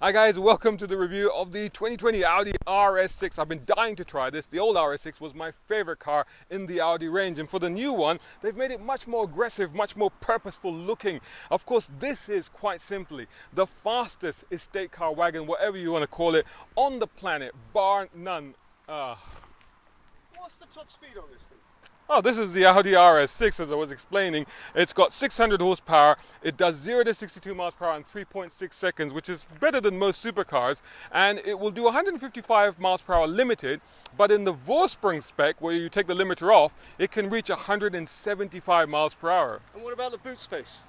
Hi guys, welcome to the review of the 2020 Audi RS6. I've been dying to try this. The old RS6 was my favorite car in the Audi range, and for the new one, they've made it much more aggressive, much more purposeful looking. Of course, this is quite simply the fastest estate car wagon, whatever you want to call it, on the planet, bar none. What's the top speed on this thing? Oh, this is the Audi RS6, as I was explaining. It's got 600 horsepower. It does 0 to 62 miles per hour in 3.6 seconds, which is better than most supercars. And it will do 155 miles per hour limited, but in the Vorsprung spec, where you take the limiter off, it can reach 175 miles per hour. And what about the boot space?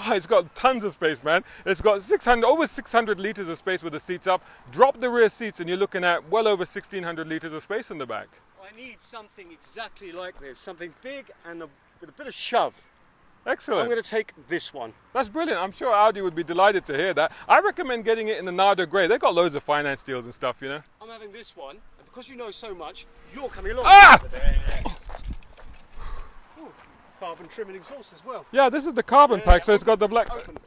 Oh, it's got tons of space, man. It's got over 600 liters of space with the seats up. Drop the rear seats and you're looking at well over 1,600 liters of space in the back. I need something exactly like this, something big and with a bit of shove. Excellent. I'm going to take this one. That's brilliant. I'm sure Audi would be delighted to hear that. I recommend getting it in the Nardo Grey. They've got loads of finance deals and stuff, you know. I'm having this one, and because you know so much, you're coming along. Ah! Ooh, carbon trim and exhaust as well. Yeah, this is the carbon pack, so it's got the black. Open.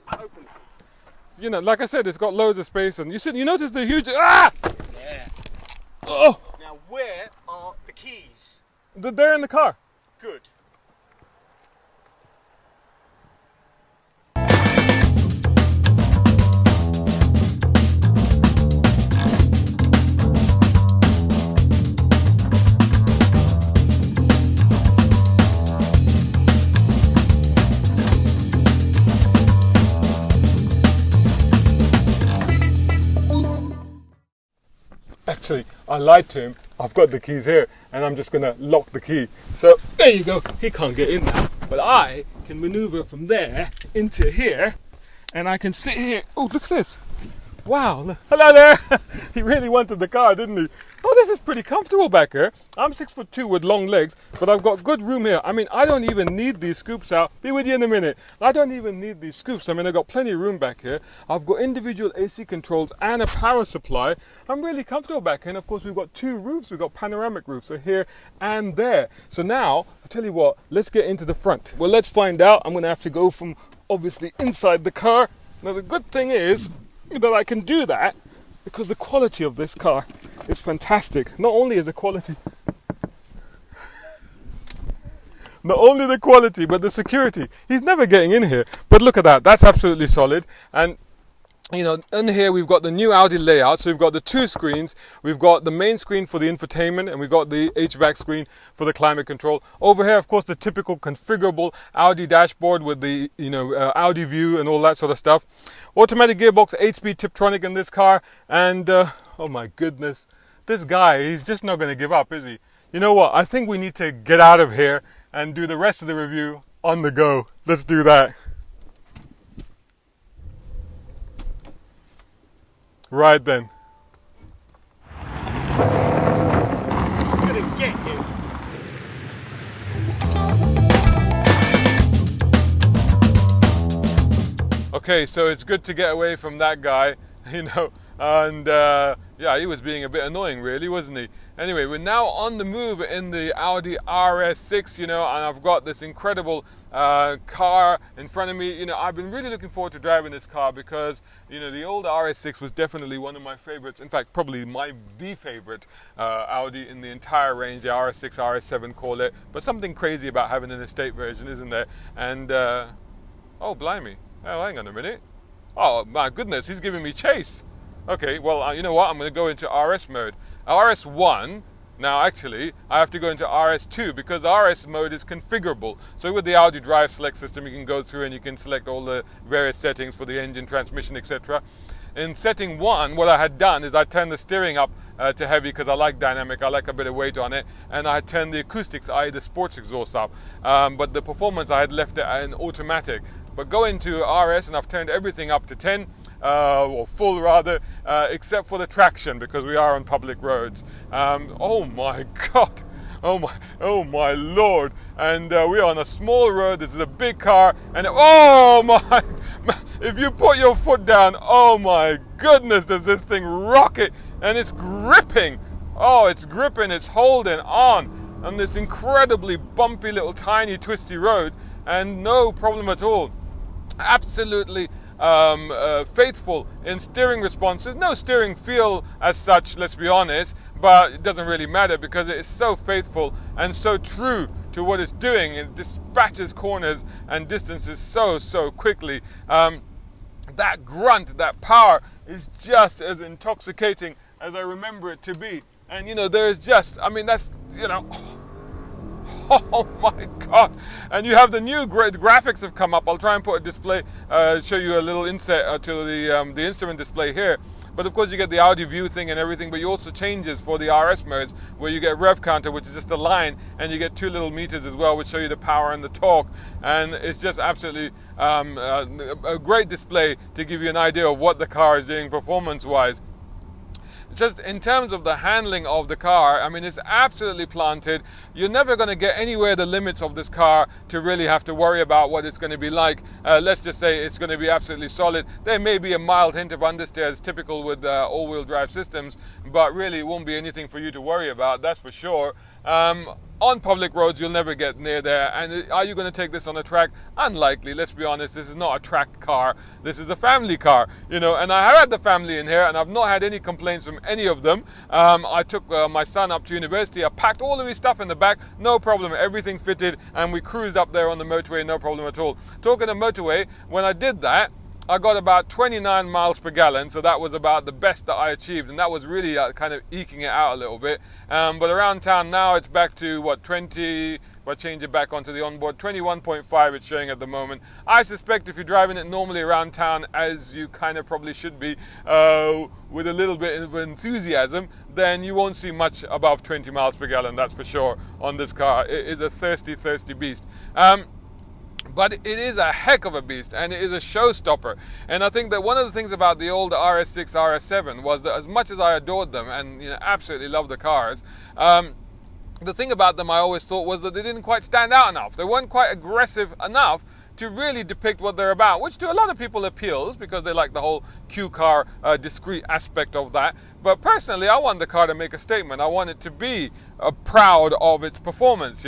You know, like I said, it's got loads of space, and you notice the huge. Ah! Yeah. Oh! Now, where are the keys? They're in the car. Good. Actually, I lied to him. I've got the keys here, and I'm just going to lock the key. So, there you go. He can't get in now. But I can maneuver from there into here, and I can sit here. Oh, look at this. Wow. Look. Hello there. He really wanted the car, didn't he? Oh, this is pretty comfortable back here. I'm 6'2" with long legs, but I've got good room here. I mean, I don't even need these scoops out. Be with you in a minute. I don't even need these scoops. I mean, I've got plenty of room back here. I've got individual AC controls and a power supply. I'm really comfortable back here. And of course, we've got two roofs. We've got panoramic roofs, so here and there. So now, I'll tell you what, let's get into the front. Well, let's find out. I'm going to have to go from, obviously, inside the car. Now, the good thing is that I can do that because the quality of this car is fantastic. Not only is the quality, not only the quality, but the security. He's never getting in here. But look at that. That's absolutely solid. And you know, in here we've got the new Audi layout. So we've got the two screens. We've got the main screen for the infotainment, and we've got the HVAC screen for the climate control. Over here, of course, the typical configurable Audi dashboard with the Audi view and all that sort of stuff. Automatic gearbox, 8-speed Tiptronic in this car, and oh my goodness, this guy, he's just not going to give up, is he? You know what? I think we need to get out of here and do the rest of the review on the go. Let's do that. Right then. I'm going to get you. Okay, so it's good to get away from that guy, you know, and yeah, he was being a bit annoying really, wasn't he? Anyway, we're now on the move in the Audi RS6, you know, and I've got this incredible car in front of me. You know, I've been really looking forward to driving this car because, you know, the old RS6 was definitely one of my favorites. In fact, probably the favorite Audi in the entire range, the RS6, RS7 call it. But something crazy about having an estate version, isn't there? And, oh, blimey. Oh, hang on a minute. Oh, my goodness, he's giving me chase. Okay, well, you know what? I'm going to go into RS mode. RS1, now actually, I have to go into RS2 because the RS mode is configurable. So with the Audi Drive Select system, you can go through and you can select all the various settings for the engine, transmission, etc. In setting 1, what I had done is I turned the steering up to heavy because I like dynamic, I like a bit of weight on it, and I had turned the acoustics, i.e. the sports exhaust up. But the performance, I had left it in automatic. But go into RS and I've turned everything up to 10, or full rather, except for the traction because we are on public roads. Oh my God, oh my Lord. And we're on a small road, this is a big car, and oh my, if you put your foot down, oh my goodness, does this thing rock it, and it's gripping. Oh, it's gripping, it's holding on this incredibly bumpy little tiny twisty road, and no problem at all. Absolutely faithful in steering responses. No steering feel as such, let's be honest, but it doesn't really matter because it is so faithful and so true to what it's doing. It dispatches corners and distances so quickly. That grunt, that power is just as intoxicating as I remember it to be. And there's just, that's, oh my God. And you have the new graphics have come up. I'll try and put a display, show you a little inset to the instrument display here. But of course you get the Audi view thing and everything, but you also changes for the RS modes where you get rev counter, which is just a line, and you get 2 little meters as well, which show you the power and the torque. And it's just absolutely a great display to give you an idea of what the car is doing performance-wise. Just in terms of the handling of the car, it's absolutely planted. You're never going to get anywhere the limits of this car to really have to worry about what it's going to be like. Let's just say it's going to be absolutely solid. There may be a mild hint of understeers, typical with all-wheel drive systems, but really it won't be anything for you to worry about, that's for sure. On public roads, you'll never get near there. And are you going to take this on a track? Unlikely. Let's be honest, this is not a track car. This is a family car, and I have had the family in here and I've not had any complaints from any of them. I took my son up to university. I packed all of his stuff in the back, no problem, everything fitted, and we cruised up there on the motorway, no problem at all. Talking of motorway, when I did that, I got about 29 miles per gallon, so that was about the best that I achieved, and that was really kind of eking it out a little bit. But around town now, it's back to, 20, if I change it back onto the onboard, 21.5 it's showing at the moment. I suspect if you're driving it normally around town, as you kind of probably should be, with a little bit of enthusiasm, then you won't see much above 20 miles per gallon, that's for sure, on this car. It is a thirsty beast. But it is a heck of a beast, and it is a showstopper. And I think that one of the things about the old RS6, RS7 was that as much as I adored them and absolutely loved the cars, the thing about them I always thought was that they didn't quite stand out enough. They weren't quite aggressive enough to really depict what they're about, which to a lot of people appeals because they like the whole Q car discreet aspect of that. But personally, I want the car to make a statement. I want it to be proud of its performance,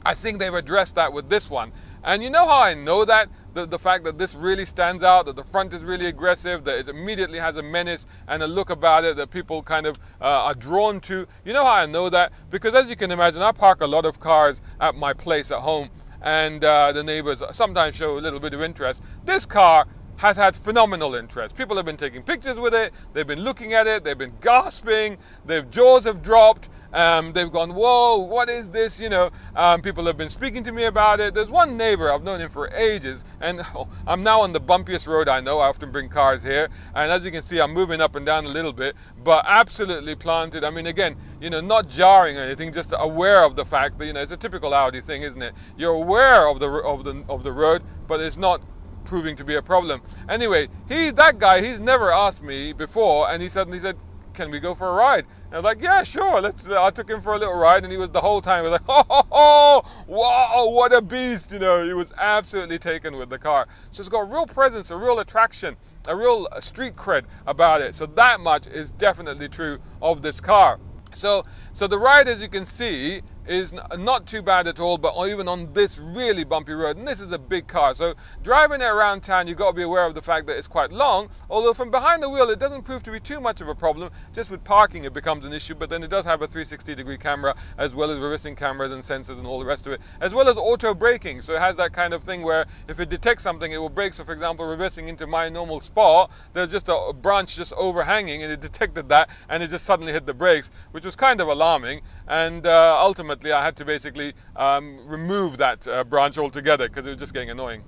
I think they've addressed that with this one. And you know how I know that? The fact that this really stands out, that the front is really aggressive, that it immediately has a menace and a look about it that people kind of are drawn to. You know how I know that? Because as you can imagine, I park a lot of cars at my place at home, and the neighbors sometimes show a little bit of interest. This car has had phenomenal interest. People have been taking pictures with it, they've been looking at it, they've been gasping, their jaws have dropped, they've gone, whoa, what is this, people have been speaking to me about it. There's one neighbor, I've known him for ages, and I'm now on the bumpiest road I know. I often bring cars here, and as you can see, I'm moving up and down a little bit, but absolutely planted. Again, not jarring or anything, just aware of the fact that, it's a typical Audi thing, isn't it? You're aware of the road, but it's not proving to be a problem. Anyway, that guy, he's never asked me before, and he suddenly said, can we go for a ride? And I was like, yeah, sure, let's. I took him for a little ride, and he was the whole time, he was like, oh, wow, what a beast, He was absolutely taken with the car. So it's got a real presence, a real attraction, a real street cred about it. So that much is definitely true of this car. So the ride, as you can see, is not too bad at all, but even on this really bumpy road, and this is a big car, so driving it around town, you've got to be aware of the fact that it's quite long, although from behind the wheel it doesn't prove to be too much of a problem. Just with parking it becomes an issue, but then it does have a 360-degree camera, as well as reversing cameras and sensors and all the rest of it, as well as auto braking. So it has that kind of thing where if it detects something, it will brake. So for example, reversing into my normal spot, there's just a branch just overhanging, and it detected that, and it just suddenly hit the brakes, which was kind of alarming. And ultimately I had to basically remove that branch altogether because it was just getting annoying.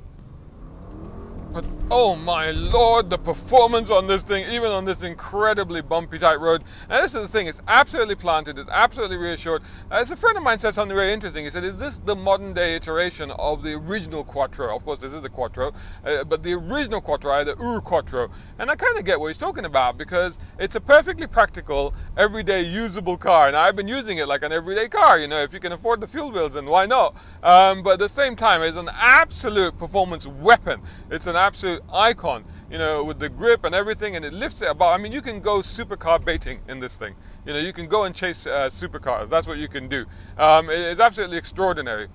But oh my lord, the performance on this thing, even on this incredibly bumpy tight road. And this is the thing, it's absolutely planted, it's absolutely reassured. As a friend of mine said something very interesting. He said, is this the modern day iteration of the original Quattro? Of course, this is the Quattro, but the original Quattro, the Ur Quattro. And I kind of get what he's talking about, because it's a perfectly practical, everyday usable car. And I've been using it like an everyday car, if you can afford the fuel bills, then why not? But at the same time, it's an absolute performance weapon. It's an absolute icon, with the grip and everything, and it lifts it about. You can go supercar baiting in this thing. You can go and chase supercars. That's what you can do. It's absolutely extraordinary.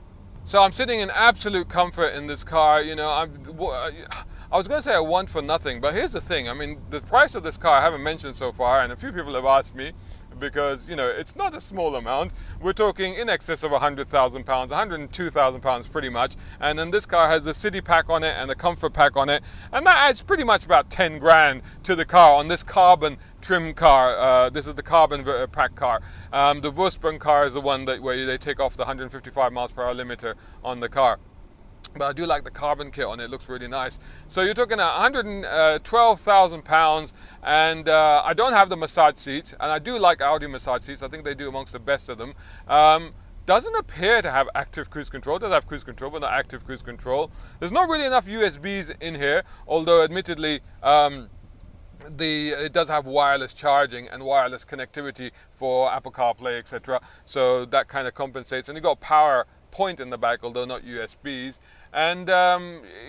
So I'm sitting in absolute comfort in this car. I was going to say I want for nothing, but here's the thing. I mean, the price of this car I haven't mentioned so far, and a few people have asked me, because, you know, it's not a small amount. We're talking in excess of £100,000, £102,000 pretty much. And then this car has the city pack on it and the comfort pack on it. And that adds pretty much about 10 grand to the car on this carbon trim car. This is the carbon pack car. The Wolfsburg car is the one where they take off the 155 miles per hour limiter on the car. But I do like the carbon kit on it. It looks really nice. So you're talking £112,000, and I don't have the massage seats, and I do like Audi massage seats. I think they do amongst the best of them. Doesn't appear to have active cruise control. It does have cruise control, but not active cruise control. There's not really enough USBs in here, although admittedly it does have wireless charging and wireless connectivity for Apple CarPlay, etc. So that kind of compensates. And you got power point in the back, although not USBs. And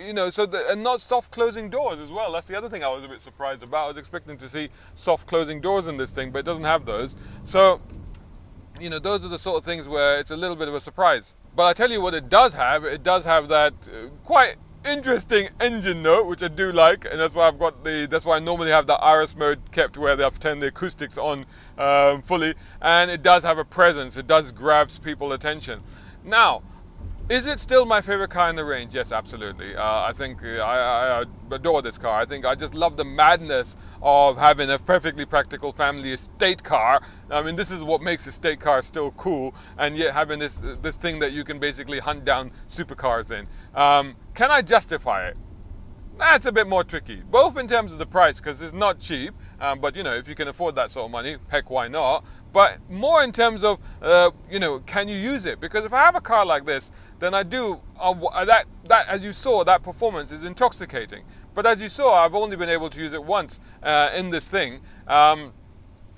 you know, and not soft closing doors as well. That's the other thing I was a bit surprised about. I was expecting to see soft closing doors in this thing, but it doesn't have those. So, you know, those are the sort of things where it's a little bit of a surprise. But I tell you what it does have that quite interesting engine note, which I do like, and that's why that's why I normally have the RS mode kept, where they've turned the acoustics on fully, and it does have a presence. It does grab people's attention. Now, is it still my favorite car in the range? Yes, absolutely. I think I adore this car. I think I just love the madness of having a perfectly practical family estate car. I mean, this is what makes estate cars still cool, and yet having this thing that you can basically hunt down supercars in. Can I justify it? That's a bit more tricky, both in terms of the price, because it's not cheap, but you know, if you can afford that sort of money, heck, why not? But more in terms of, you know, can you use it? Because if I have a car like this, then I do, that as you saw, that performance is intoxicating. But as you saw, I've only been able to use it once in this thing. And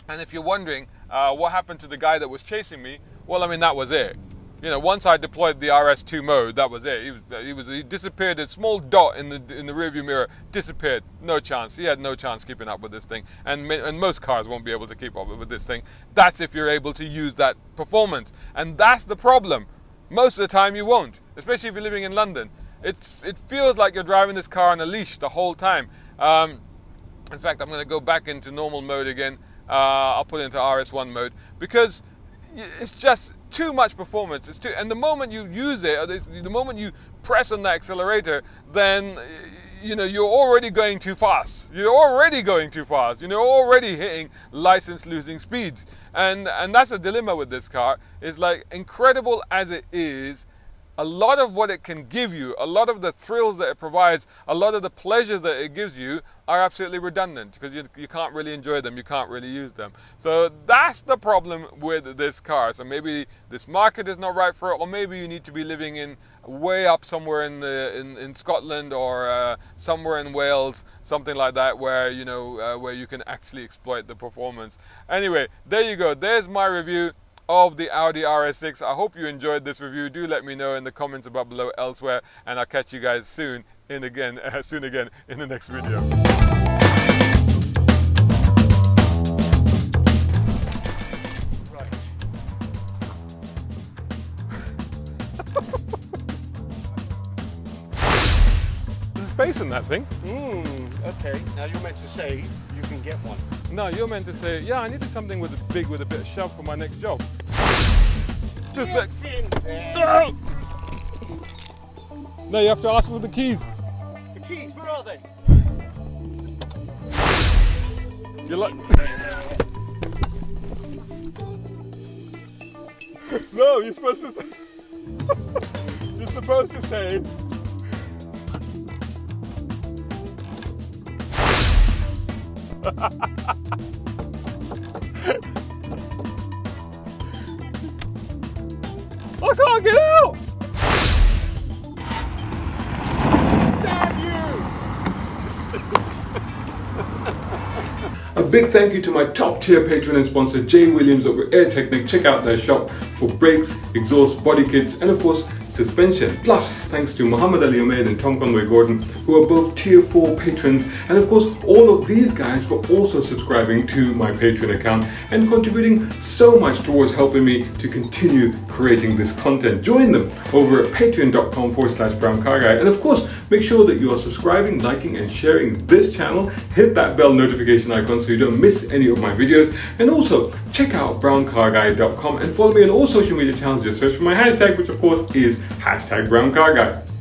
if you're wondering what happened to the guy that was chasing me, well, I mean, that was it. You know, once I deployed the RS2 mode, that was it. He disappeared. A small dot in the rearview mirror disappeared. No chance. He had no chance keeping up with this thing. And most cars won't be able to keep up with this thing. That's if you're able to use that performance. And that's the problem. Most of the time you won't, especially if you're living in London. It feels like you're driving this car on a leash the whole time. In fact, I'm going to go back into normal mode again. I'll put it into RS1 mode, because it's just too much performance. And the moment you use it, or the moment you press on the accelerator, then you know you're already going too fast. You're already hitting license losing speeds, and that's a dilemma with this car. It's like, incredible as it is, a lot of what it can give you, a lot of the thrills that it provides, a lot of the pleasures that it gives you are absolutely redundant, because you can't really enjoy them, you can't really use them. So that's the problem with this car. So maybe this market is not right for it, or maybe you need to be living in way up somewhere in Scotland, or somewhere in Wales, something like that, where you know where you can actually exploit the performance. Anyway, there you go. There's my review of the Audi RS6. I hope you enjoyed this review. Do let me know in the comments above below elsewhere, and I'll catch you guys soon again in the next video. Right. There's space in that thing. Okay. Now you're meant to say you can get one. No, you're meant to say, yeah, I needed something with a bit of shove for my next job. Just like, no! No, you have to ask for the keys. The keys, where are they? You're like, no, you're supposed to say, you're supposed to say, I can't get out! Damn you! A big thank you to my top tier patron and sponsor Jay Williams over Air Technic. Check out their shop for brakes, exhaust, body kits, and of course suspension. Plus, thanks to Muhammad Ali Ahmed and Tom Conway Gordon, who are both tier 4 patrons, and of course all of these guys for also subscribing to my Patreon account and contributing so much towards helping me to continue creating this content. Join them over at patreon.com/browncarguy, and of course make sure that you are subscribing, liking and sharing this channel. Hit that bell notification icon so you don't miss any of my videos, and also check out browncarguy.com and follow me on all social media channels. Just search for my hashtag, which of course is #browncarguy.